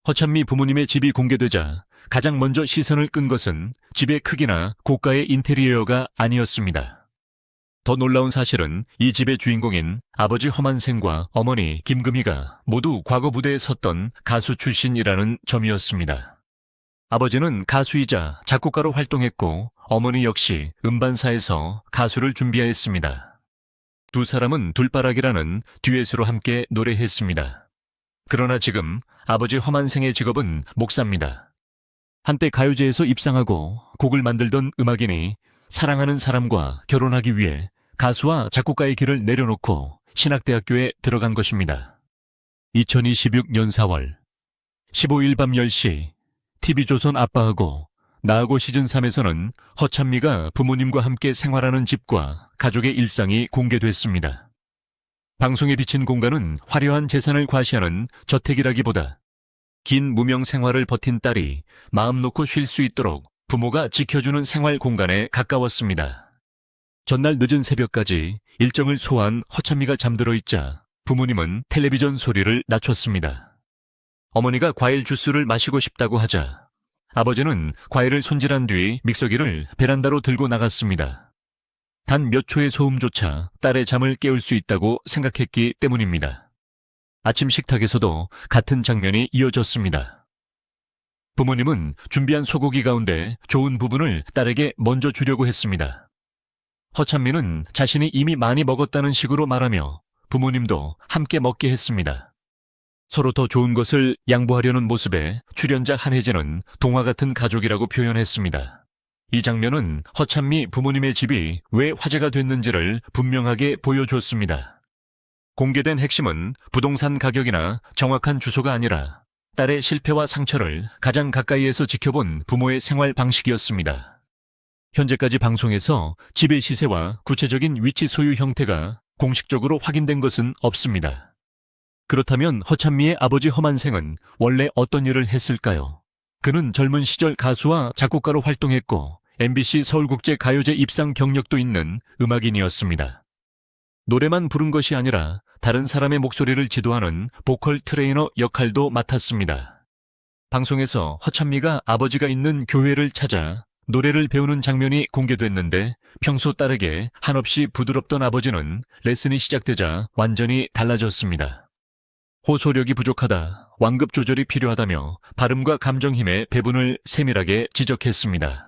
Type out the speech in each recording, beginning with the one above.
허찬미 부모님의 집이 공개되자 가장 먼저 시선을 끈 것은 집의 크기나 고가의 인테리어가 아니었습니다. 더 놀라운 사실은 이 집의 주인공인 아버지 허만생과 어머니 김금희가 모두 과거 무대에 섰던 가수 출신이라는 점이었습니다. 아버지는 가수이자 작곡가로 활동했고 어머니 역시 음반사에서 가수를 준비하였습니다. 두 사람은 둘바락이라는 듀엣으로 함께 노래했습니다. 그러나 지금 아버지 허만생의 직업은 목사입니다. 한때 가요제에서 입상하고 곡을 만들던 음악인이 사랑하는 사람과 결혼하기 위해 가수와 작곡가의 길을 내려놓고 신학대학교에 들어간 것입니다. 2026년 4월 15일 밤 10시 TV조선 아빠하고 나하고 시즌3에서는 허찬미가 부모님과 함께 생활하는 집과 가족의 일상이 공개됐습니다. 방송에 비친 공간은 화려한 재산을 과시하는 저택이라기보다 긴 무명 생활을 버틴 딸이 마음 놓고 쉴 수 있도록 부모가 지켜주는 생활 공간에 가까웠습니다. 전날 늦은 새벽까지 일정을 소화한 허찬미가 잠들어 있자 부모님은 텔레비전 소리를 낮췄습니다. 어머니가 과일 주스를 마시고 싶다고 하자 아버지는 과일을 손질한 뒤 믹서기를 베란다로 들고 나갔습니다. 단 몇 초의 소음조차 딸의 잠을 깨울 수 있다고 생각했기 때문입니다. 아침 식탁에서도 같은 장면이 이어졌습니다. 부모님은 준비한 소고기 가운데 좋은 부분을 딸에게 먼저 주려고 했습니다. 허찬미는 자신이 이미 많이 먹었다는 식으로 말하며 부모님도 함께 먹게 했습니다. 서로 더 좋은 것을 양보하려는 모습에 출연자 한혜진은 동화 같은 가족이라고 표현했습니다. 이 장면은 허찬미 부모님의 집이 왜 화제가 됐는지를 분명하게 보여줬습니다. 공개된 핵심은 부동산 가격이나 정확한 주소가 아니라 딸의 실패와 상처를 가장 가까이에서 지켜본 부모의 생활 방식이었습니다. 현재까지 방송에서 집의 시세와 구체적인 위치 소유 형태가 공식적으로 확인된 것은 없습니다. 그렇다면 허찬미의 아버지 허만생은 원래 어떤 일을 했을까요? 그는 젊은 시절 가수와 작곡가로 활동했고 MBC 서울국제가요제 입상 경력도 있는 음악인이었습니다. 노래만 부른 것이 아니라 다른 사람의 목소리를 지도하는 보컬 트레이너 역할도 맡았습니다. 방송에서 허찬미가 아버지가 있는 교회를 찾아 노래를 배우는 장면이 공개됐는데 평소 딸에게 한없이 부드럽던 아버지는 레슨이 시작되자 완전히 달라졌습니다. 호소력이 부족하다, 완급 조절이 필요하다며 발음과 감정 힘의 배분을 세밀하게 지적했습니다.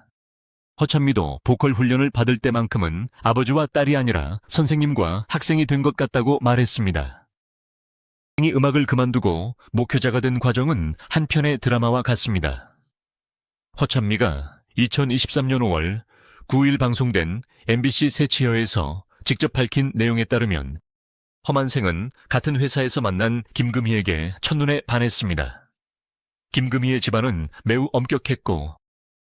허찬미도 보컬 훈련을 받을 때만큼은 아버지와 딸이 아니라 선생님과 학생이 된 것 같다고 말했습니다. 음악을 그만두고 목회자가 된 과정은 한 편의 드라마와 같습니다. 허찬미가 2023년 5월 9일 방송된 MBC 새치어에서 직접 밝힌 내용에 따르면 허만생은 같은 회사에서 만난 김금희에게 첫눈에 반했습니다. 김금희의 집안은 매우 엄격했고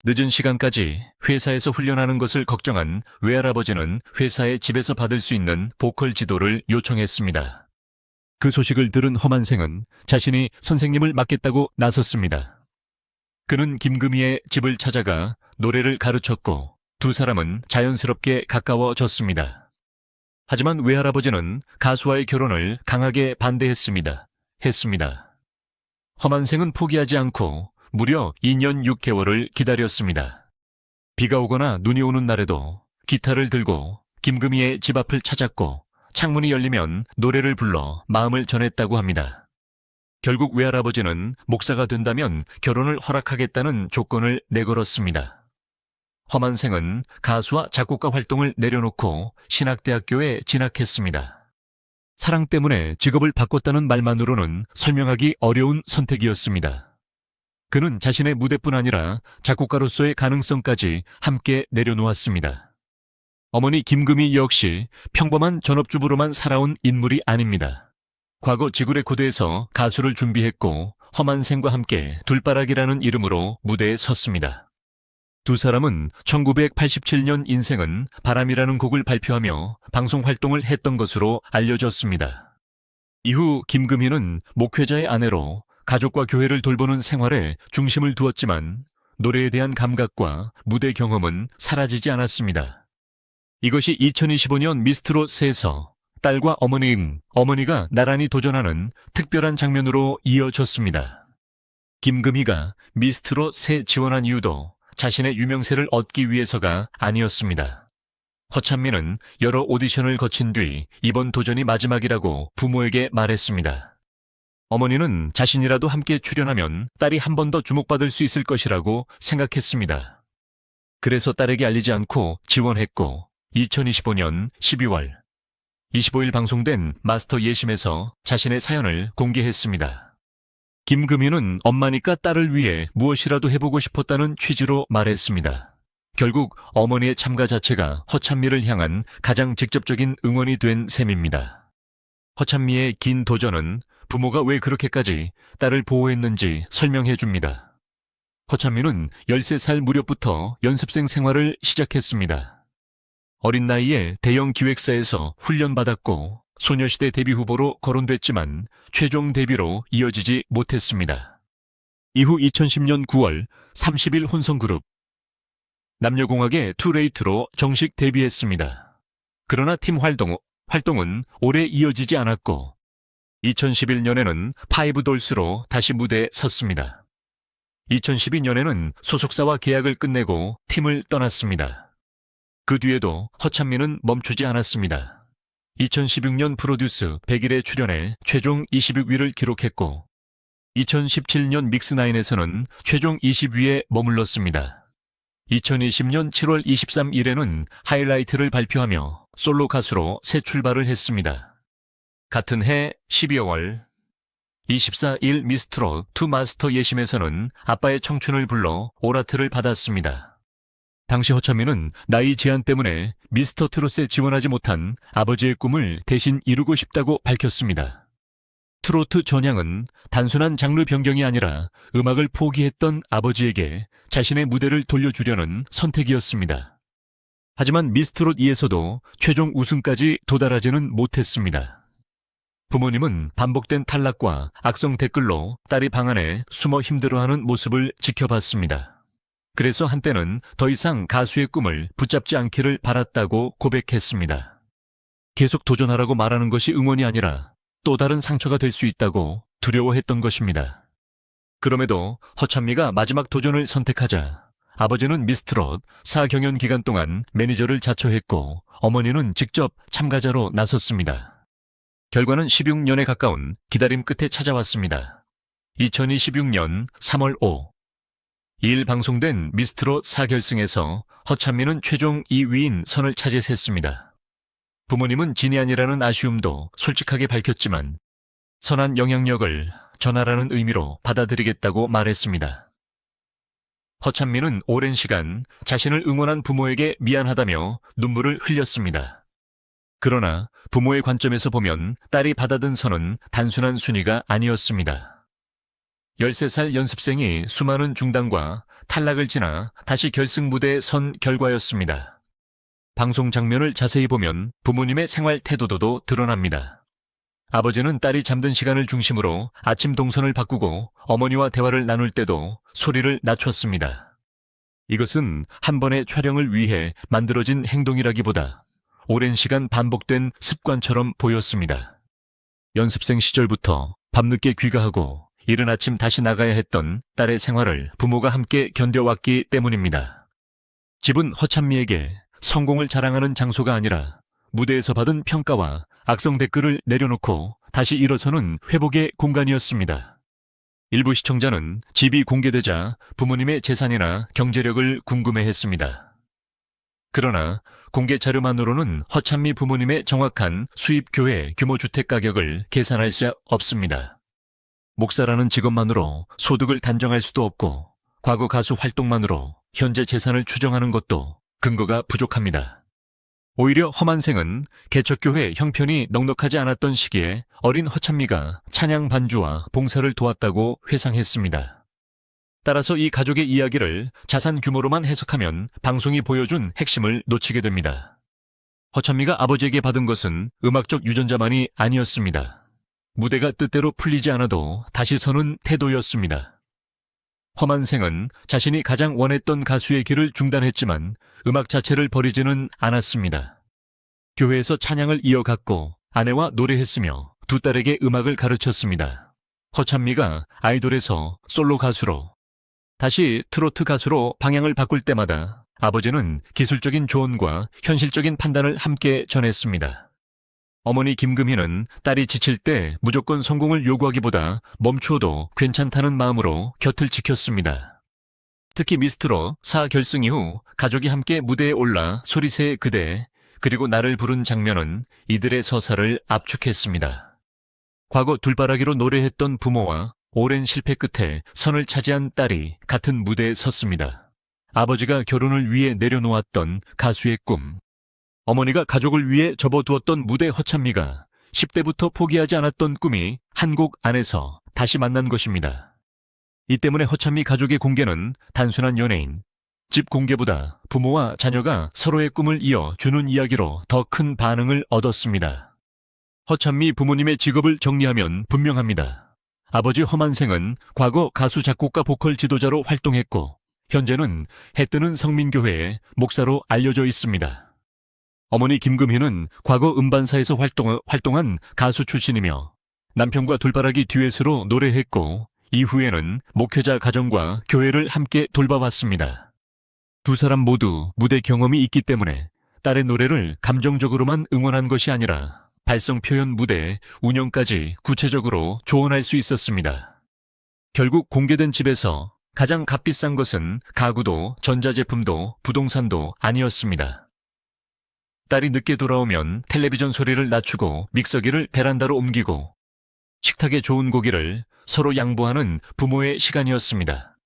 늦은 시간까지 회사에서 훈련하는 것을 걱정한 외할아버지는 회사의 집에서 받을 수 있는 보컬 지도를 요청했습니다. 그 소식을 들은 허만생은 자신이 선생님을 맡겠다고 나섰습니다. 그는 김금희의 집을 찾아가 노래를 가르쳤고 두 사람은 자연스럽게 가까워졌습니다. 하지만 외할아버지는 가수와의 결혼을 강하게 반대했습니다. 허만생은 포기하지 않고 무려 2년 6개월을 기다렸습니다. 비가 오거나 눈이 오는 날에도 기타를 들고 김금희의 집 앞을 찾았고 창문이 열리면 노래를 불러 마음을 전했다고 합니다. 결국 외할아버지는 목사가 된다면 결혼을 허락하겠다는 조건을 내걸었습니다. 허만생은 가수와 작곡가 활동을 내려놓고 신학대학교에 진학했습니다. 사랑 때문에 직업을 바꿨다는 말만으로는 설명하기 어려운 선택이었습니다. 그는 자신의 무대뿐 아니라 작곡가로서의 가능성까지 함께 내려놓았습니다. 어머니 김금희 역시 평범한 전업주부로만 살아온 인물이 아닙니다. 과거 지구 레코드에서 가수를 준비했고 허만생과 함께 둘바락이라는 이름으로 무대에 섰습니다. 두 사람은 1987년 인생은 바람이라는 곡을 발표하며 방송 활동을 했던 것으로 알려졌습니다. 이후 김금희는 목회자의 아내로 가족과 교회를 돌보는 생활에 중심을 두었지만 노래에 대한 감각과 무대 경험은 사라지지 않았습니다. 이것이 2025년 미스트롯에서 딸과 어머니가 나란히 도전하는 특별한 장면으로 이어졌습니다. 김금희가 미스트롯에 지원한 이유도 자신의 유명세를 얻기 위해서가 아니었습니다. 허찬미는 여러 오디션을 거친 뒤 이번 도전이 마지막이라고 부모에게 말했습니다. 어머니는 자신이라도 함께 출연하면 딸이 한 번 더 주목받을 수 있을 것이라고 생각했습니다. 그래서 딸에게 알리지 않고 지원했고 2025년 12월 25일 방송된 마스터 예심에서 자신의 사연을 공개했습니다. 김금희는 엄마니까 딸을 위해 무엇이라도 해보고 싶었다는 취지로 말했습니다. 결국 어머니의 참가 자체가 허찬미를 향한 가장 직접적인 응원이 된 셈입니다. 허찬미의 긴 도전은 부모가 왜 그렇게까지 딸을 보호했는지 설명해 줍니다. 허찬미는 13살 무렵부터 연습생 생활을 시작했습니다. 어린 나이에 대형 기획사에서 훈련받았고 소녀시대 데뷔 후보로 거론됐지만 최종 데뷔로 이어지지 못했습니다. 이후 2010년 9월 30일 혼성그룹 남녀공학의 투레이트로 정식 데뷔했습니다. 그러나 팀 활동은 오래 이어지지 않았고 2011년에는 파이브돌스로 다시 무대에 섰습니다. 2012년에는 소속사와 계약을 끝내고 팀을 떠났습니다. 그 뒤에도 허찬미는 멈추지 않았습니다. 2016년 프로듀스 100일에 출연해 최종 26위를 기록했고 2017년 믹스9에서는 최종 20위에 머물렀습니다. 2020년 7월 23일에는 하이라이트를 발표하며 솔로 가수로 새 출발을 했습니다. 같은 해 12월 24일 미스트롯 2 마스터 예심에서는 아빠의 청춘을 불러 오라트를 받았습니다. 당시 허찬미는 나이 제한 때문에 미스터 트롯에 지원하지 못한 아버지의 꿈을 대신 이루고 싶다고 밝혔습니다. 트로트 전향은 단순한 장르 변경이 아니라 음악을 포기했던 아버지에게 자신의 무대를 돌려주려는 선택이었습니다. 하지만 미스트롯 2에서도 최종 우승까지 도달하지는 못했습니다. 부모님은 반복된 탈락과 악성 댓글로 딸이 방 안에 숨어 힘들어하는 모습을 지켜봤습니다. 그래서 한때는 더 이상 가수의 꿈을 붙잡지 않기를 바랐다고 고백했습니다. 계속 도전하라고 말하는 것이 응원이 아니라 또 다른 상처가 될 수 있다고 두려워했던 것입니다. 그럼에도 허찬미가 마지막 도전을 선택하자 아버지는 미스트롯 4경연 기간 동안 매니저를 자처했고 어머니는 직접 참가자로 나섰습니다. 결과는 16년에 가까운 기다림 끝에 찾아왔습니다. 2016년 3월 5일 방송된 미스트롯 4결승에서 허찬미는 최종 2위인 선을 차지했습니다. 부모님은 진이 아니라는 아쉬움도 솔직하게 밝혔지만 선한 영향력을 전하라는 의미로 받아들이겠다고 말했습니다. 허찬미는 오랜 시간 자신을 응원한 부모에게 미안하다며 눈물을 흘렸습니다. 그러나 부모의 관점에서 보면 딸이 받아든 선은 단순한 순위가 아니었습니다. 13살 연습생이 수많은 중단과 탈락을 지나 다시 결승 무대에 선 결과였습니다. 방송 장면을 자세히 보면 부모님의 생활 태도도 드러납니다. 아버지는 딸이 잠든 시간을 중심으로 아침 동선을 바꾸고 어머니와 대화를 나눌 때도 소리를 낮췄습니다. 이것은 한 번의 촬영을 위해 만들어진 행동이라기보다 오랜 시간 반복된 습관처럼 보였습니다. 연습생 시절부터 밤늦게 귀가하고 이른 아침 다시 나가야 했던 딸의 생활을 부모가 함께 견뎌왔기 때문입니다. 집은 허찬미에게 성공을 자랑하는 장소가 아니라 무대에서 받은 평가와 악성 댓글을 내려놓고 다시 일어서는 회복의 공간이었습니다. 일부 시청자는 집이 공개되자 부모님의 재산이나 경제력을 궁금해했습니다. 그러나 공개 자료만으로는 허찬미 부모님의 정확한 수입 교회 규모 주택 가격을 계산할 수 없습니다. 목사라는 직업만으로 소득을 단정할 수도 없고 과거 가수 활동만으로 현재 재산을 추정하는 것도 근거가 부족합니다. 오히려 험한생은 개척교회 형편이 넉넉하지 않았던 시기에 어린 허찬미가 찬양 반주와 봉사를 도왔다고 회상했습니다. 따라서 이 가족의 이야기를 자산 규모로만 해석하면 방송이 보여준 핵심을 놓치게 됩니다. 허찬미가 아버지에게 받은 것은 음악적 유전자만이 아니었습니다. 무대가 뜻대로 풀리지 않아도 다시 서는 태도였습니다. 험한생은 자신이 가장 원했던 가수의 길을 중단했지만 음악 자체를 버리지는 않았습니다. 교회에서 찬양을 이어갔고 아내와 노래했으며 두 딸에게 음악을 가르쳤습니다. 허찬미가 아이돌에서 솔로 가수로, 다시 트로트 가수로 방향을 바꿀 때마다 아버지는 기술적인 조언과 현실적인 판단을 함께 전했습니다. 어머니 김금희는 딸이 지칠 때 무조건 성공을 요구하기보다 멈추어도 괜찮다는 마음으로 곁을 지켰습니다. 특히 미스트롯 4 결승 이후 가족이 함께 무대에 올라 소리새 그대, 그리고 나를 부른 장면은 이들의 서사를 압축했습니다. 과거 둘바라기로 노래했던 부모와 오랜 실패 끝에 선을 차지한 딸이 같은 무대에 섰습니다. 아버지가 결혼을 위해 내려놓았던 가수의 꿈, 어머니가 가족을 위해 접어두었던 무대 허찬미가 10대부터 포기하지 않았던 꿈이 한 곡 안에서 다시 만난 것입니다. 이 때문에 허찬미 가족의 공개는 단순한 연예인, 집 공개보다 부모와 자녀가 서로의 꿈을 이어주는 이야기로 더 큰 반응을 얻었습니다. 허찬미 부모님의 직업을 정리하면 분명합니다. 아버지 험한생은 과거 가수 작곡가 보컬 지도자로 활동했고 현재는 해뜨는 성민교회의 목사로 알려져 있습니다. 어머니 김금희는 과거 음반사에서 활동한 가수 출신이며 남편과 둘바라기 듀엣으로 노래했고 이후에는 목회자 가정과 교회를 함께 돌봐왔습니다. 두 사람 모두 무대 경험이 있기 때문에 딸의 노래를 감정적으로만 응원한 것이 아니라 발성 표현 무대 운영까지 구체적으로 조언할 수 있었습니다. 결국 공개된 집에서 가장 값비싼 것은 가구도 전자제품도 부동산도 아니었습니다. 딸이 늦게 돌아오면 텔레비전 소리를 낮추고 믹서기를 베란다로 옮기고 식탁에 좋은 고기를 서로 양보하는 부모의 시간이었습니다.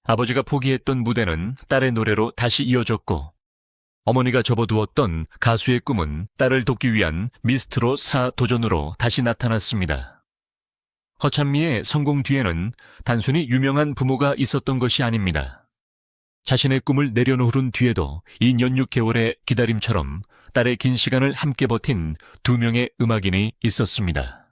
아버지가 포기했던 무대는 딸의 노래로 다시 이어졌고 어머니가 접어두었던 가수의 꿈은 딸을 돕기 위한 미스트롯 4 도전으로 다시 나타났습니다. 허찬미의 성공 뒤에는 단순히 유명한 부모가 있었던 것이 아닙니다. 자신의 꿈을 내려놓은 뒤에도 2년 6개월의 기다림처럼 딸의 긴 시간을 함께 버틴 2명의 음악인이 있었습니다.